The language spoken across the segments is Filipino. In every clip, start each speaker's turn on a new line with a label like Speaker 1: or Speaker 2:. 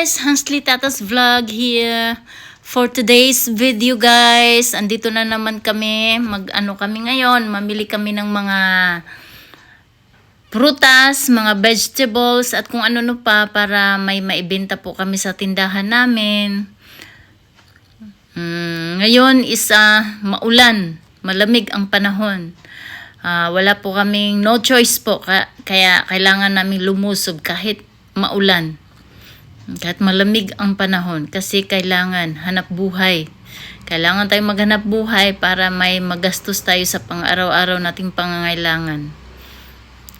Speaker 1: guys, Hansly Tatas Vlog here for today's video guys. Andito na naman kami, kami ngayon, mamili kami ng mga prutas, mga vegetables at kung ano pa para may maibenta po kami sa tindahan namin. Ngayon is maulan, malamig ang panahon. Wala po kaming no choice po, kaya kailangan namin lumusob kahit maulan. Kahit malamig ang panahon kasi kailangan hanap buhay. Kailangan tayong maghanap buhay para may magastos tayo sa pang-araw-araw nating pangangailangan.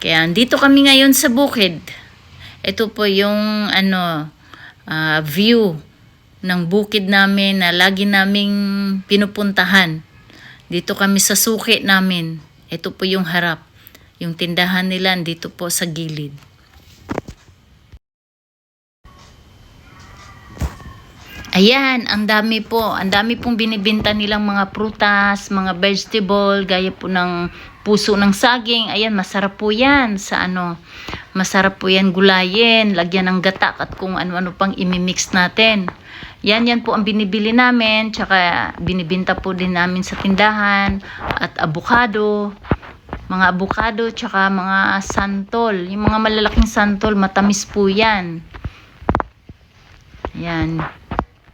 Speaker 1: Kaya dito kami ngayon sa bukid. Ito po yung view ng bukid namin na lagi naming pinupuntahan. Dito kami sa suki namin. Ito po yung harap. Yung tindahan nila dito po sa gilid. Ayan, ang dami pong binibenta nilang mga prutas, mga vegetable, gaya po ng puso ng saging. Ayan, masarap po yan masarap po yan gulayin, lagyan ng gatak at kung ano-ano pang imimix natin. Yan po ang binibili namin, tsaka binibenta po din namin sa tindahan, at avocado, mga avocado, tsaka mga santol. Yung mga malalaking santol, matamis po yan. Ayan.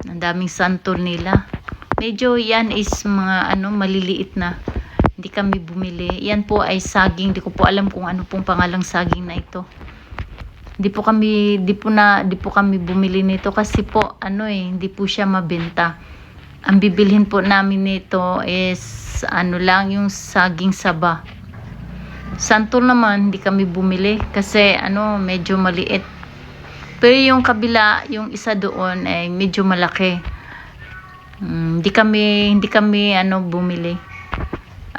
Speaker 1: Ang daming santol nila. Medyo yan is mga maliliit na. Hindi kami bumili. Yan po ay saging. Hindi ko po alam kung ano pong pangalang saging na ito. Di po kami bumili nito kasi po hindi po siya mabenta. Ang bibilhin po namin nito is lang yung saging saba. Santol naman hindi kami bumili kasi medyo maliit. Pero yung kabila, yung isa doon ay medyo malaki. Hindi kami bumili.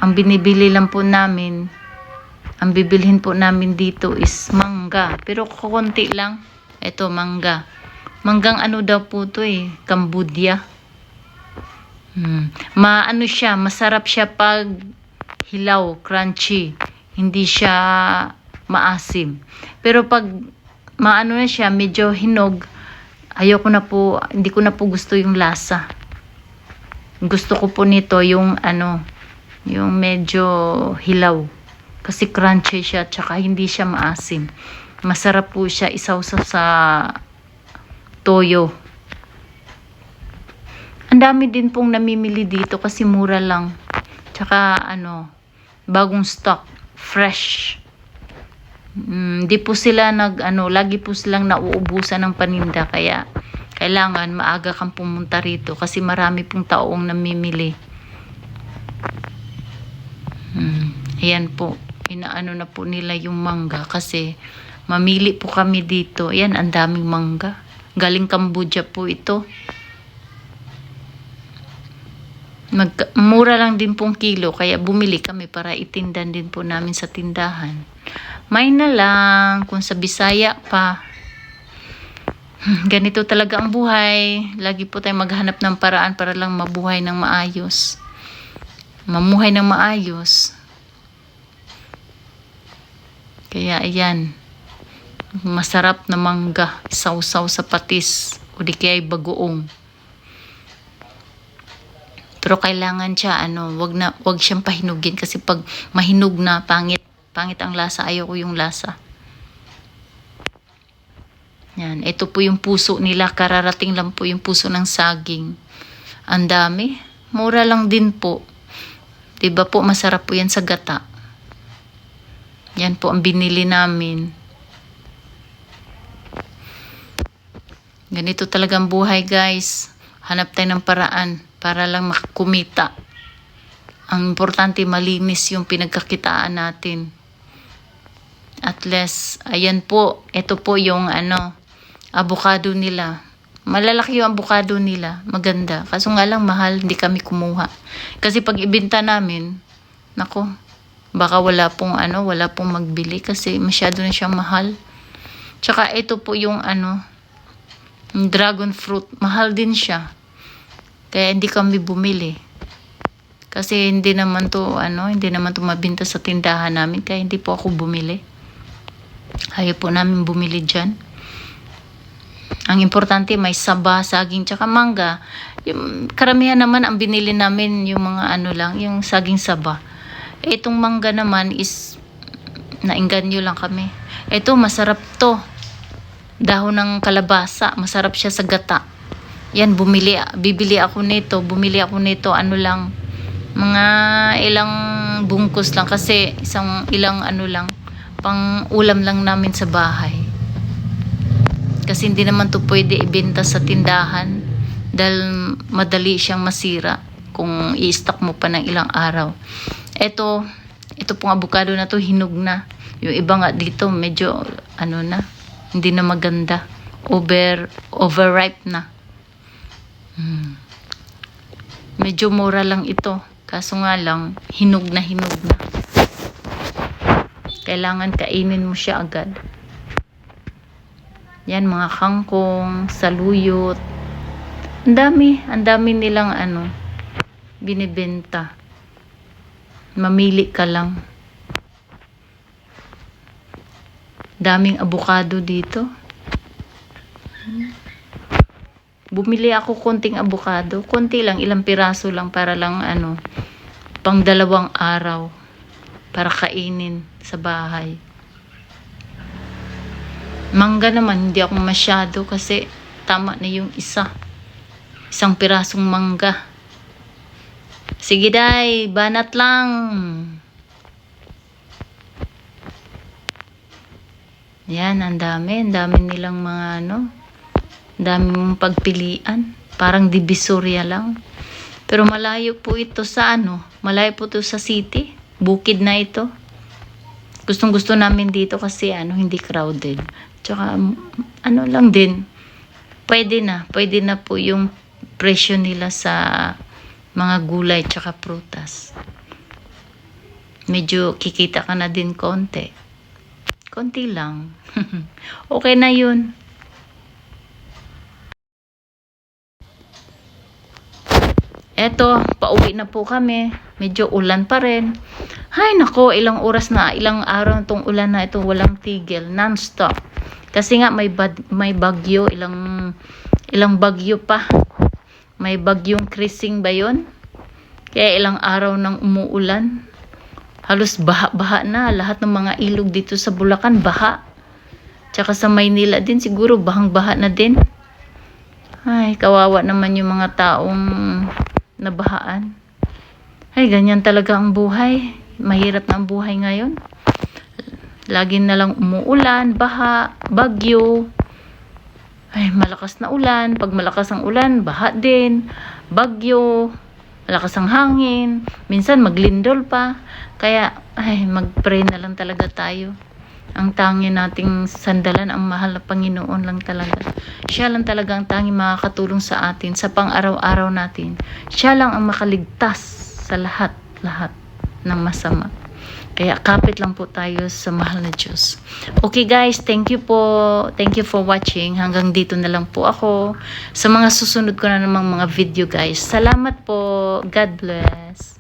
Speaker 1: Ang binibili lang po namin, ang bibilhin po namin dito is mangga. Pero kukunti lang. Ito mangga. Manggang daw po to Cambodia. Siya, masarap siya pag hilaw, crunchy. Hindi siya maasim. Pero pag na siya, medyo hinog, hindi ko na po gusto yung lasa. Gusto ko po nito yung yung medyo hilaw. Kasi crunchy siya, tsaka hindi siya maasim. Masarap po siya isawsaw sa toyo. Ang dami din pong namimili dito kasi mura lang. Tsaka bagong stock, fresh. Di po sila lagi po silang nauubusan ng paninda, kaya kailangan maaga kang pumunta rito kasi marami pong taong namimili. Ayan po, na po nila yung mangga kasi mamili po kami dito. Ayan, ang daming mangga. Galing Cambodia po ito. Mura lang din pong kilo, kaya bumili kami para itindan din po namin sa tindahan. May na lang kung sa Bisaya pa. Ganito talaga ang buhay. Lagi po tayong maghanap ng paraan para lang mabuhay ng maayos. Mamuhay ng maayos. Kaya ayan. Masarap na mangga. Sausaw sa patis. O di kaya bagoong. Pero kailangan siya, wag siyang pahinugin kasi pag mahinog na, pangit ang lasa. Ayoko yung lasa. Yan. Ito po yung puso nila. Kararating lang po yung puso ng saging. Ang dami. Mura lang din po. Diba po, masarap po yan sa gata. Yan po ang binili namin. Ganito talagang buhay guys. Hanap tayo ng paraan para lang makakumita. Ang importante, malinis yung pinagkakitaan natin. At least, ayan po, ito po yung avocado nila. Malalaki yung avocado nila, maganda. Kaso nga lang mahal, hindi kami kumuha. Kasi pag ibenta namin, nako, baka wala pong magbili kasi masyado na siyang mahal. Tsaka ito po yung yung dragon fruit, mahal din siya. Kaya hindi kami bumili. Kasi hindi naman to mabenta sa tindahan namin, kaya hindi po ako bumili. Ayaw po namin bumili dyan. Ang importante may saba, saging, tsaka mangga. Yung karamihan naman ang binili namin yung mga ano lang, yung saging saba. Itong mangga naman is nainganyo lang kami. Ito masarap to. Dahon ng kalabasa, masarap siya sa gata. Yan, bibili ako nito, bumili ako nito, ano lang, mga ilang bungkus lang kasi ilang ano lang, pang ulam lang namin sa bahay. Kasi hindi naman to pwede ibenta sa tindahan dahil madali siyang masira kung i-stock mo pa ng ilang araw. Ito pong avocado na to hinog na. Yung iba nga dito medyo ano na, hindi na maganda. Overripe na. Medyo mura lang ito. Kaso nga lang, hinog na. Kailangan kainin mo siya agad. Yan, mga kangkong, saluyot. Ang dami nilang ano, binibenta. Mamili ka lang. Daming avocado dito. Bumili ako konting avocado. Konti lang, ilang piraso lang para lang ano, pang 2 araw. Para kainin sa bahay. Mangga naman, hindi ako masyado kasi tama na yung isang pirasong mangga. Sige day, banat lang. Yan, ang dami nilang mga ano, dami mong pagpilian. Parang divisoria lang. Pero malayo po ito sa ano, malayo po ito sa city. Bukid na ito. Gustong-gusto namin dito kasi ano, hindi crowded. Tsaka ano lang din, pwede na po yung presyo nila sa mga gulay tsaka prutas. Medyo kikita ka na din konti lang. Okay na yun. Eto, pauwi na po kami. Medyo ulan pa rin. Hay nako, ilang araw tong ulan na ito, walang tigil, non-stop. Kasi nga may bagyo, ilang bagyo pa. May bagyong Krising ba yun? Kaya ilang araw nang umuulan. Halos baha na. Lahat ng mga ilog dito sa Bulacan, baha. Tsaka sa Maynila din, siguro bahang-baha na din. Ay, kawawa naman yung mga taong nabahaan. Ay, ganyan talaga ang buhay. Mahirap na ang buhay ngayon. Lagi na lang umuulan, baha, bagyo. Ay, malakas na ulan. Pag malakas ang ulan, baha din. Bagyo. Malakas ang hangin. Minsan maglindol pa. Kaya, ay, mag-pray na lang talaga tayo. Ang tangi nating sandalan, ang mahal na Panginoon lang talaga. Siya lang talaga ang tanging makakatulong sa atin, sa pang-araw-araw natin. Siya lang ang makaligtas sa lahat ng masama. Kaya kapit lang po tayo sa mahal na Diyos. Okay guys, thank you po. Thank you for watching. Hanggang dito na lang po ako. Sa mga susunod ko na namang mga video guys. Salamat po. God bless.